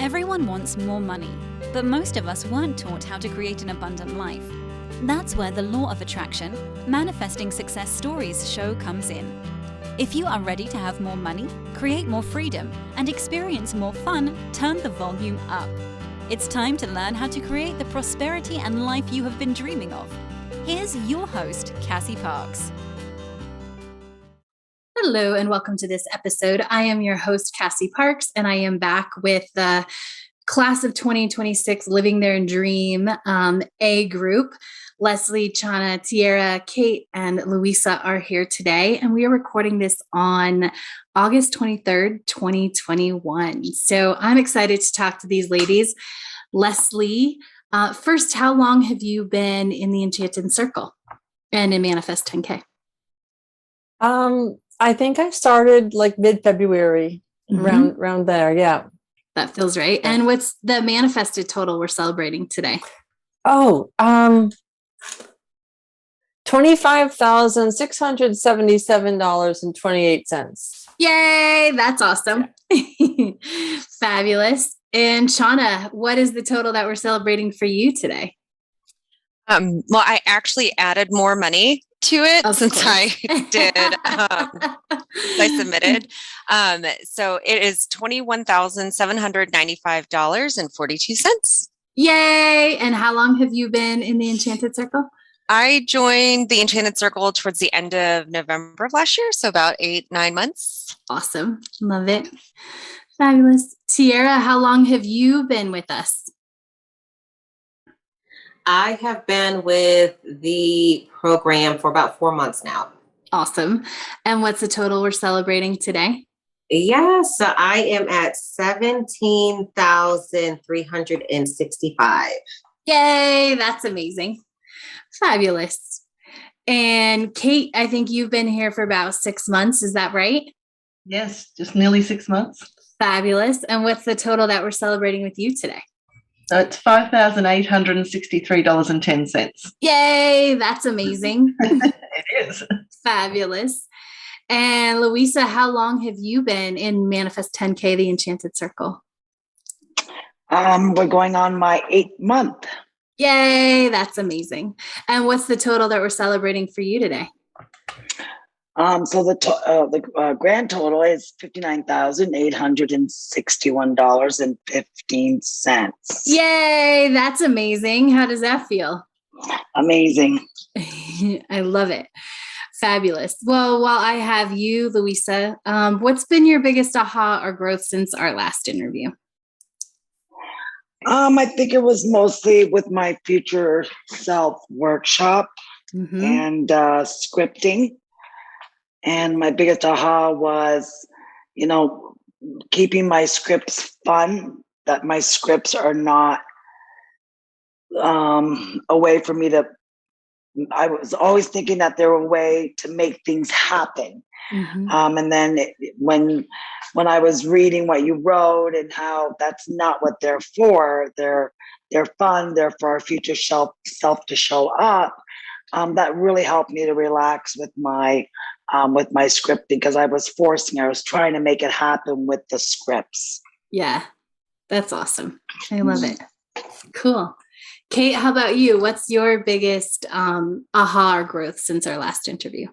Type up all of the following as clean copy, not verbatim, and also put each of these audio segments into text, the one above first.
Everyone wants more money, but most of us weren't taught how to create an abundant life. That's where the law of attraction, manifesting success stories show comes in. If you are ready to have more money, create more freedom, and experience more fun, turn the volume up. It's time to learn how to create the prosperity and life you have been dreaming of. Here's your host, Cassie Parks. Hello and welcome to this episode. I am your host, Cassie Parks, and I am back with the class of 2026 Living Their Dream A group. Leslie, Chona, Tierra, Kate, and Luisa are here today, and we are recording this on August 23rd, 2021. So I'm excited to talk to these ladies. Leslie, first, how long have you been in the Enchanted Circle and in Manifest 10K? I think I started like mid-February, around there. Yeah. That feels right. And what's the manifested total we're celebrating today? Oh, $25,677.28. Yay. That's awesome. Yeah. Fabulous. And Chona, what is the total that we're celebrating for you today? Well, I actually added more money to it since I did, I submitted. So it is $21,795.42. Yay. And how long have you been in the Enchanted Circle? I joined the Enchanted Circle towards the end of November of last year. So about 8-9 months. Awesome. Love it. Fabulous. Tierra, how long have you been with us? I have been with the program for about 4 months now. Awesome. And what's the total we're celebrating today? Yes, so I am at 17,365. Yay, that's amazing. Fabulous. And Kate, I think you've been here for about 6 months. Is that right? Yes, just nearly 6 months. Fabulous. And what's the total that we're celebrating with you today? So it's $5,863.10. Yay, that's amazing. It is. Fabulous. And Luisa, how long have you been in Manifest 10K, the Enchanted Circle? We're going on my 8th month. Yay, that's amazing. And what's the total that we're celebrating for you today? So the grand total is $59,861.15. Yay, that's amazing. How does that feel? Amazing. I love it. Fabulous. Well, while I have you, Luisa, what's been your biggest aha or growth since our last interview? I think it was mostly with my future self workshop and scripting. And my biggest aha was, keeping my scripts fun, that my scripts are not a way for me to, I was always thinking that they were a way to make things happen. And then when I was reading what you wrote and how that's not what they're for, they're fun, they're for our future self to show up. That really helped me to relax with my scripting, because I was trying to make it happen with the scripts. Yeah, that's awesome. I love it. Cool. Kate, how about you? What's your biggest aha or growth since our last interview?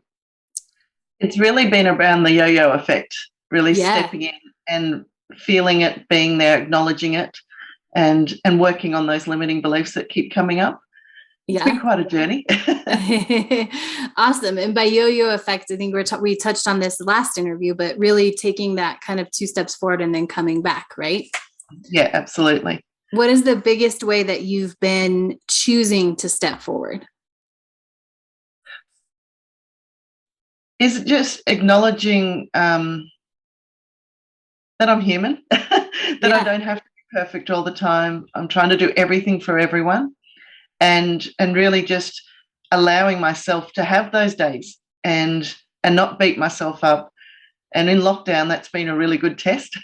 It's really been around the yo-yo effect, really stepping in and feeling it, being there, acknowledging it, and working on those limiting beliefs that keep coming up. It's been quite a journey. Awesome. And by yo-yo effect, I think we touched on this last interview, but really taking that kind of 2 steps forward and then coming back, right? Yeah, absolutely. What is the biggest way that you've been choosing to step forward? Is it just acknowledging that I'm human, that I don't have to be perfect all the time. I'm trying to do everything for everyone. And really just allowing myself to have those days and not beat myself up. And in lockdown, that's been a really good test.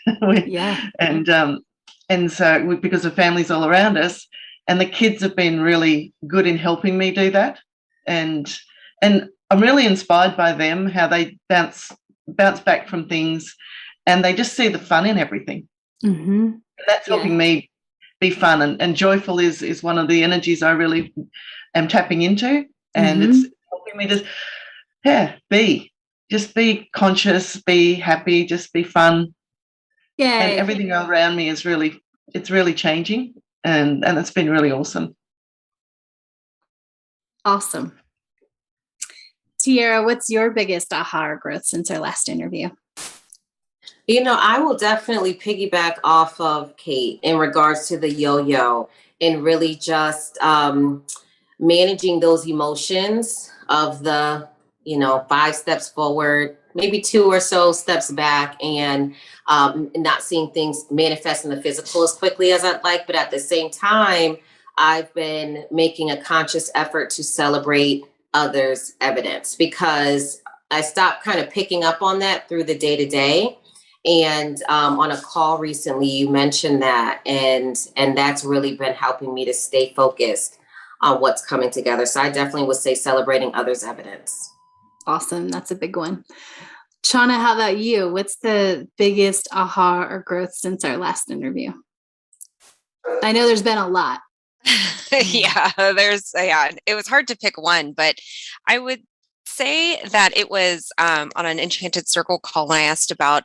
And so because the family's all around us, and the kids have been really good in helping me do that. And I'm really inspired by them, how they bounce back from things, and they just see the fun in everything. That's helping me be fun, and joyful is one of the energies I really am tapping into, and it's helping me to be conscious, be happy, just be fun. Yeah, And everything around me is really changing, and it's been really awesome. Awesome. Tierra, what's your biggest aha or growth since our last interview? I will definitely piggyback off of Kate in regards to the yo-yo, and really just managing those emotions of the, 5 steps forward, maybe 2 or so steps back, and not seeing things manifest in the physical as quickly as I'd like. But at the same time, I've been making a conscious effort to celebrate others' evidence, because I stopped kind of picking up on that through the day-to-day. And on a call recently, you mentioned that, and that's really been helping me to stay focused on what's coming together. So I definitely would say celebrating others' evidence. Awesome. That's a big one. Chona, how about you? What's the biggest aha or growth since our last interview? I know there's been a lot. It was hard to pick one, but I would say that it was on an Enchanted Circle call when I asked about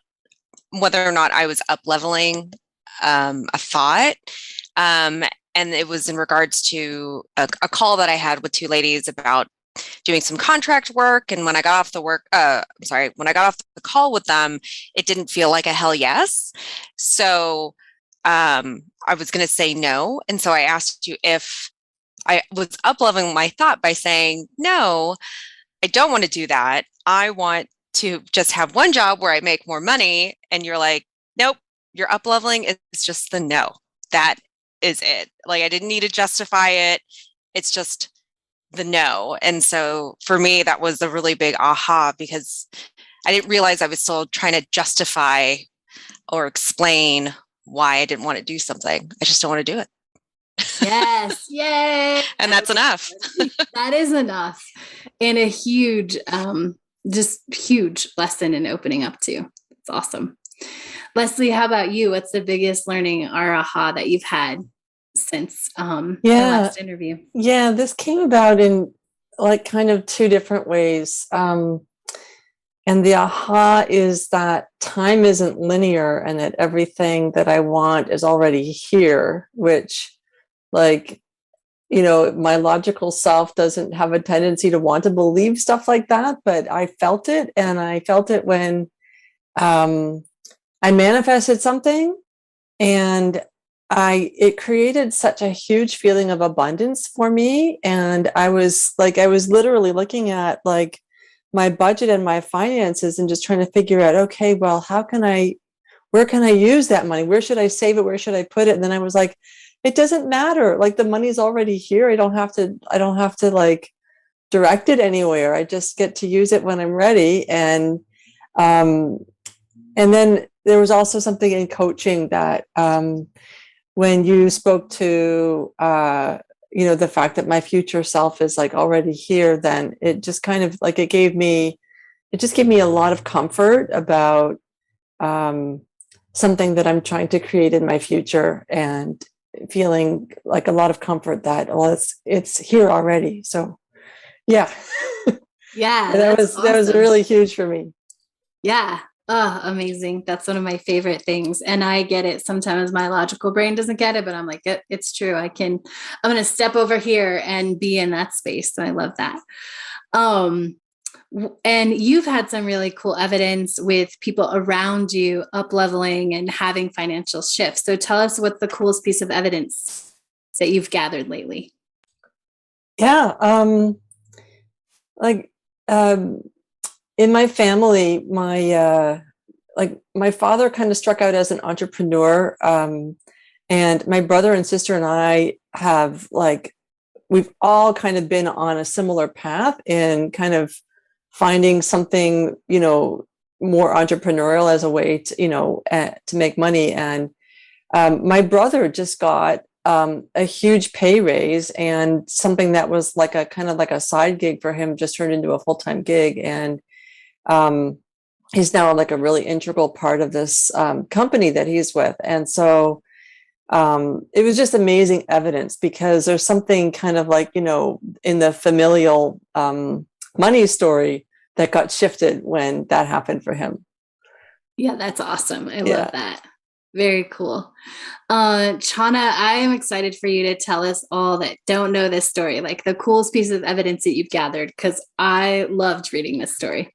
whether or not I was up leveling a thought. And it was in regards to a call that I had with 2 ladies about doing some contract work. And when I got off when I got off the call with them, it didn't feel like a hell yes. So I was going to say no. And so I asked you if I was up leveling my thought by saying, no, I don't want to do that. I want to just have one job where I make more money. And you're like, nope, you're up leveling. It's just the no. That is it. Like, I didn't need to justify it. It's just the no. And so for me, that was a really big aha, because I didn't realize I was still trying to justify or explain why I didn't want to do something. I just don't want to do it. Yes. Yay. And that's enough. That is enough. And a huge, just huge lesson in opening up to. It's awesome. Leslie, how about you? What's the biggest learning or aha that you've had since the last interview? Yeah, this came about in like kind of 2 different ways. And the aha is that time isn't linear, and that everything that I want is already here, which, like, my logical self doesn't have a tendency to want to believe stuff like that, but I felt it. And I felt it when I manifested something, and it created such a huge feeling of abundance for me. And I was literally looking at like my budget and my finances and just trying to figure out, okay, well, where can I use that money? Where should I save it? Where should I put it? And then I was like, it doesn't matter. Like, the money's already here. I don't have to like direct it anywhere. I just get to use it when I'm ready. And then there was also something in coaching that, when you spoke to, the fact that my future self is like already here, then it just kind of like, it just gave me a lot of comfort about something that I'm trying to create in my future, and feeling like a lot of comfort that, well, it's here already. So yeah. Yeah. that was really huge for me. Yeah. Oh, amazing. That's one of my favorite things. And I get it. Sometimes my logical brain doesn't get it, but I'm like, it's true. I'm going to step over here and be in that space. And I love that. And you've had some really cool evidence with people around you up leveling and having financial shifts. So tell us what's the coolest piece of evidence that you've gathered lately. Yeah. In my family, my father kind of struck out as an entrepreneur. And my brother and sister and I have we've all kind of been on a similar path in kind of finding something, more entrepreneurial as a way to make money. And my brother just got a huge pay raise, and something that was like a kind of like a side gig for him just turned into a full-time gig. And he's now like a really integral part of this company that he's with. And so it was just amazing evidence, because there's something kind of like, in the familial money story that got shifted when that happened for him. Yeah, that's awesome. I love that. Very cool. Chona, I am excited for you to tell us all that don't know this story, like the coolest piece of evidence that you've gathered, because I loved reading this story.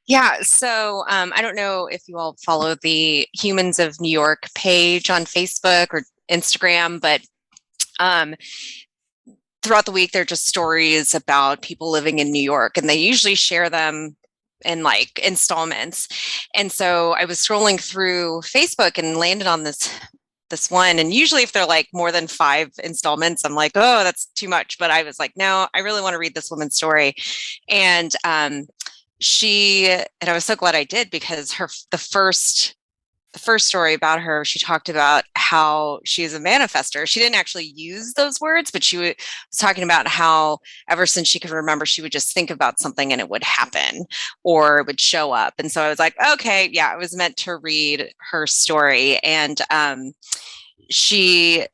Yeah, so I don't know if you all follow the Humans of New York page on Facebook or Instagram, but throughout the week, they're just stories about people living in New York, and they usually share them in like installments. And so I was scrolling through Facebook and landed on this one. And usually if they're like more than 5 installments, I'm like, oh, that's too much. But I was like, no, I really want to read this woman's story. And I was so glad I did, because the first story about her, she talked about how she is a manifester. She didn't actually use those words, but she was talking about how ever since she could remember, she would just think about something and it would happen or it would show up. And so I was like, okay, yeah, I was meant to read her story. And she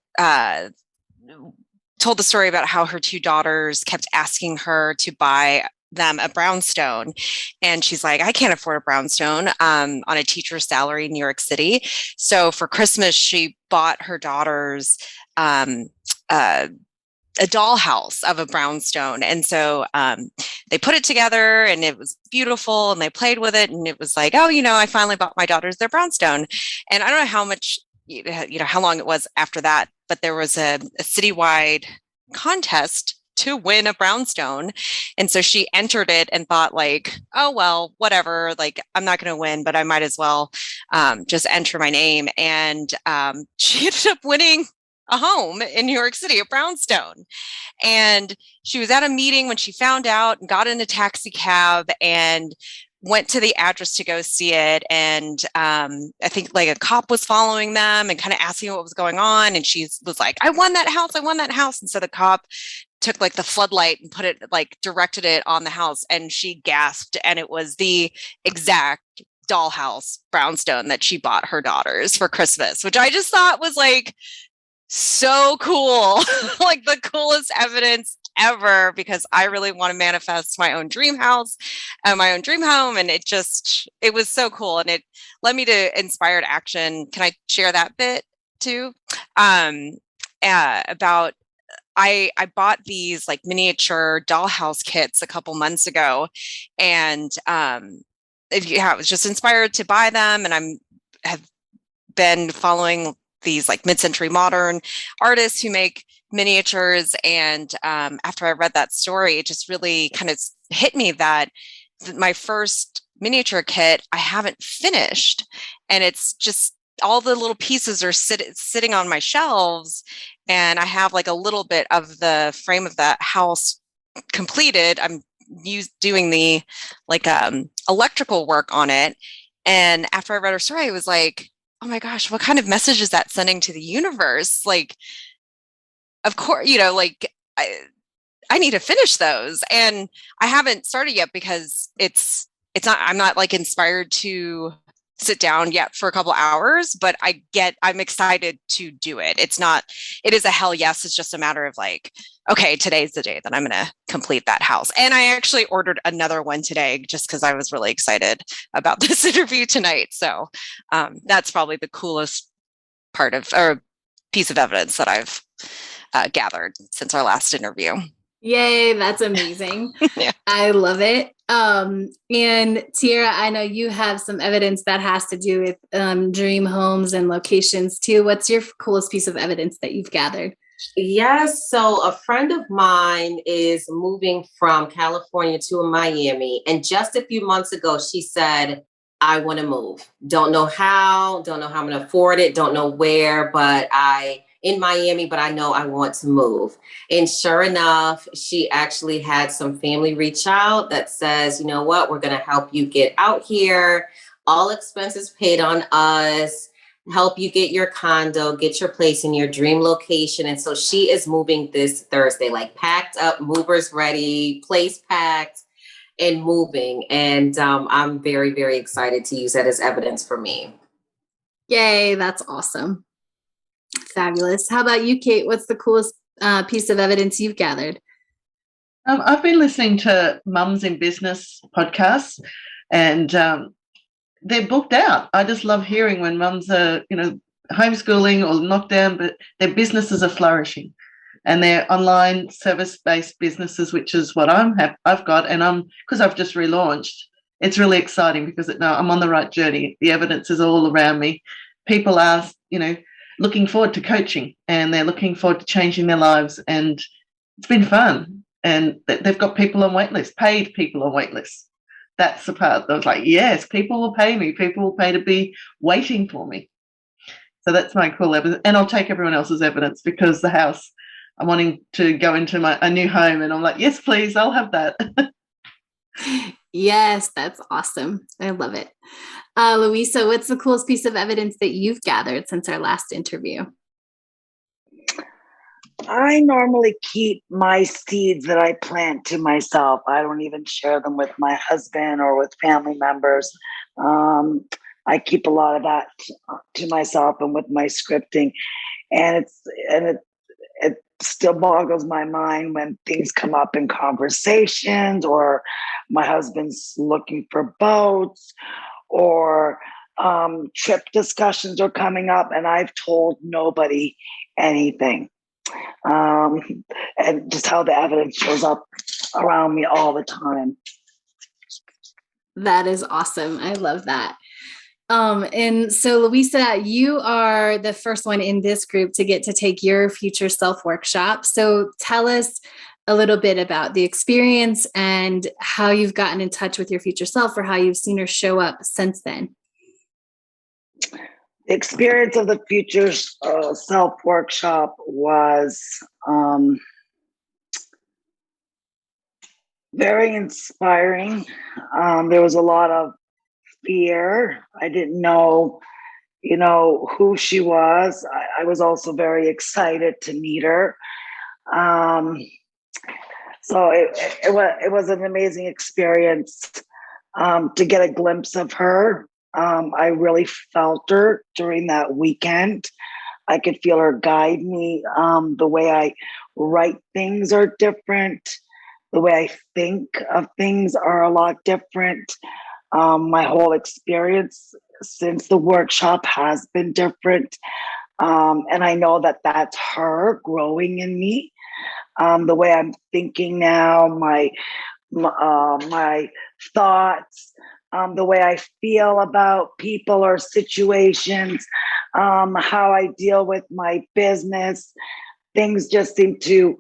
told the story about how her 2 daughters kept asking her to buy them a brownstone, and she's like, I can't afford a brownstone on a teacher's salary in New York City. So for Christmas, she bought her daughters a dollhouse of a brownstone, and so they put it together, and it was beautiful, and they played with it, and it was like, oh, I finally bought my daughters their brownstone. And I don't know how much, how long it was after that, but there was a citywide contest to win a brownstone. And so she entered it and thought like, oh, well, whatever, like, I'm not going to win, but I might as well just enter my name. And she ended up winning a home in New York City, a brownstone. And she was at a meeting when she found out, and got in a taxi cab and went to the address to go see it. And I think like a cop was following them and kind of asking what was going on. And she was like, I won that house. And so the cop took like the floodlight and put it, like directed it on the house, and she gasped. And it was the exact dollhouse brownstone that she bought her daughters for Christmas, which I just thought was like so cool. Like the coolest evidence ever, because I really want to manifest my own dream house and my own dream home. And it was so cool. And it led me to inspired action. Can I share that bit too? About I bought these like miniature dollhouse kits a couple months ago, and I was just inspired to buy them. And have been following these like mid-century modern artists who make miniatures. And after I read that story, it just really kind of hit me that my first miniature kit I haven't finished, and it's just all the little pieces are sitting on my shelves, and I have like a little bit of the frame of that house completed. I'm doing the like electrical work on it. And after I read her story, I was like, oh my gosh, what kind of message is that sending to the universe? Like, of course, like I need to finish those, and I haven't started yet because I'm not like inspired to sit down yet for a couple hours, but I'm excited to do it. It is a hell yes. It's just a matter of like, okay, today's the day that I'm going to complete that house. And I actually ordered another one today just because I was really excited about this interview tonight. So that's probably the coolest part of, or piece of evidence that I've gathered since our last interview. Yay, that's amazing. Yeah. I love it. And Tierra, I know you have some evidence that has to do with dream homes and locations too. What's your coolest piece of evidence that you've gathered? Yes. So a friend of mine is moving from California to Miami. And just a few months ago, she said, I want to move. Don't know how I'm going to afford it. Don't know where, but in Miami, but I know I want to move. And sure enough, she actually had some family reach out that says, you know what, we're going to help you get out here. All expenses paid on us, help you get your condo, get your place in your dream location. And so she is moving this Thursday, like packed up, movers ready, place packed and moving. And I'm very, very excited to use that as evidence for me. Yay, that's awesome. Fabulous. How about you, Kate? What's the coolest piece of evidence you've gathered? I've been listening to Mums in Business podcasts, and they're booked out. I just love hearing when mums are, homeschooling or knocked down, but their businesses are flourishing, and they're online service-based businesses, which is what I've got, and because I've just relaunched. It's really exciting because I'm on the right journey. The evidence is all around me. People are, looking forward to coaching, and they're looking forward to changing their lives, and it's been fun. And they've got people on wait lists, paid people on wait lists. That's the part that I was like, yes, people will pay me. People will pay to be waiting for me. So that's my cool evidence. And I'll take everyone else's evidence because the house, I'm wanting to go into a new home, and I'm like, yes, please, I'll have that. Yes, that's awesome. I love it. Luisa, what's the coolest piece of evidence that you've gathered since our last interview? I normally keep my seeds that I plant to myself. I don't even share them with my husband or with family members. I keep a lot of that to myself and with my scripting. And it still boggles my mind when things come up in conversations, or my husband's looking for boats, or trip discussions are coming up, and I've told nobody anything. And just how the evidence shows up around me all the time. That is awesome. I love that. And so, Luisa, you are the first one in this group to get to take your future self workshop. So tell us a little bit about the experience and how you've gotten in touch with your future self, or how you've seen her show up since then. The experience of the future self workshop was very inspiring. There was a lot of fear. I didn't know, who she was. I was also very excited to meet her. So it was an amazing experience to get a glimpse of her. I really felt her during that weekend. I could feel her guide me. The way I write things are different. The way I think of things are a lot different. My whole experience since the workshop has been different. And I know that that's her growing in me. The way I'm thinking now, my thoughts, the way I feel about people or situations, how I deal with my business, things just seem to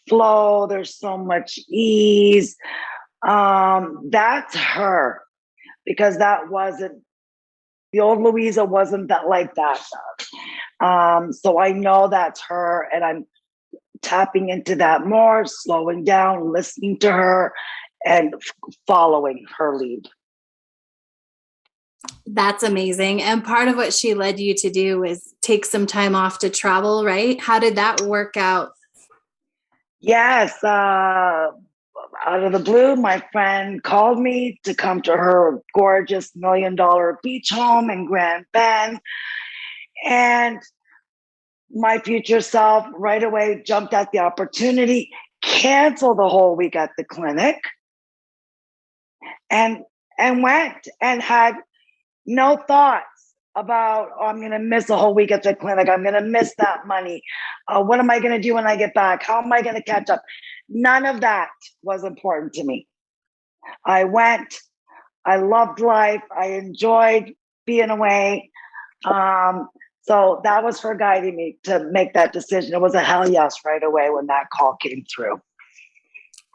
flow. There's so much ease. That's her. Because that wasn't, the old Luisa wasn't that like that. So I know that's her, and I'm tapping into that more, slowing down, listening to her, and following her lead. That's amazing. And part of what she led you to do is take some time off to travel, right? How did that work out? Yes. Out of the blue, my friend called me to come to her gorgeous $1 million beach home in Grand Bend. And my future self right away jumped at the opportunity, canceled the whole week at the clinic, and went and had no thoughts about, oh, I'm going to miss a whole week at the clinic. I'm going to miss that money. What am I going to do when I get back? How am I going to catch up? None of that was important to me. I went. I loved life. I enjoyed being away. So that was her guiding me to make that decision. It was a hell yes right away when that call came through.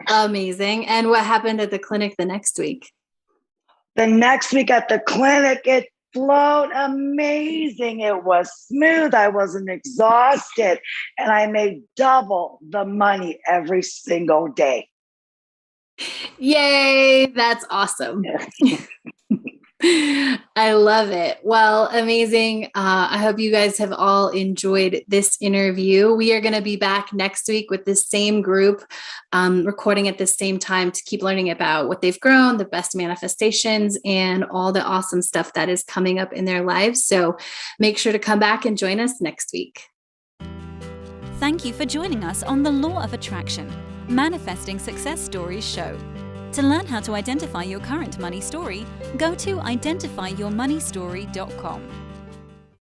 Amazing. And what happened at the clinic the next week? The next week at the clinic, it flowed amazing. It was smooth. I wasn't exhausted. And I made double the money every single day. Yay. That's awesome. I love it. Well, amazing. I hope you guys have all enjoyed this interview. We are going to be back next week with this same group, recording at the same time to keep learning about what they've grown, the best manifestations, and all the awesome stuff that is coming up in their lives. So make sure to come back and join us next week. Thank you for joining us on the Law of Attraction, Manifesting Success Stories show. To learn how to identify your current money story, go to identifyyourmoneystory.com.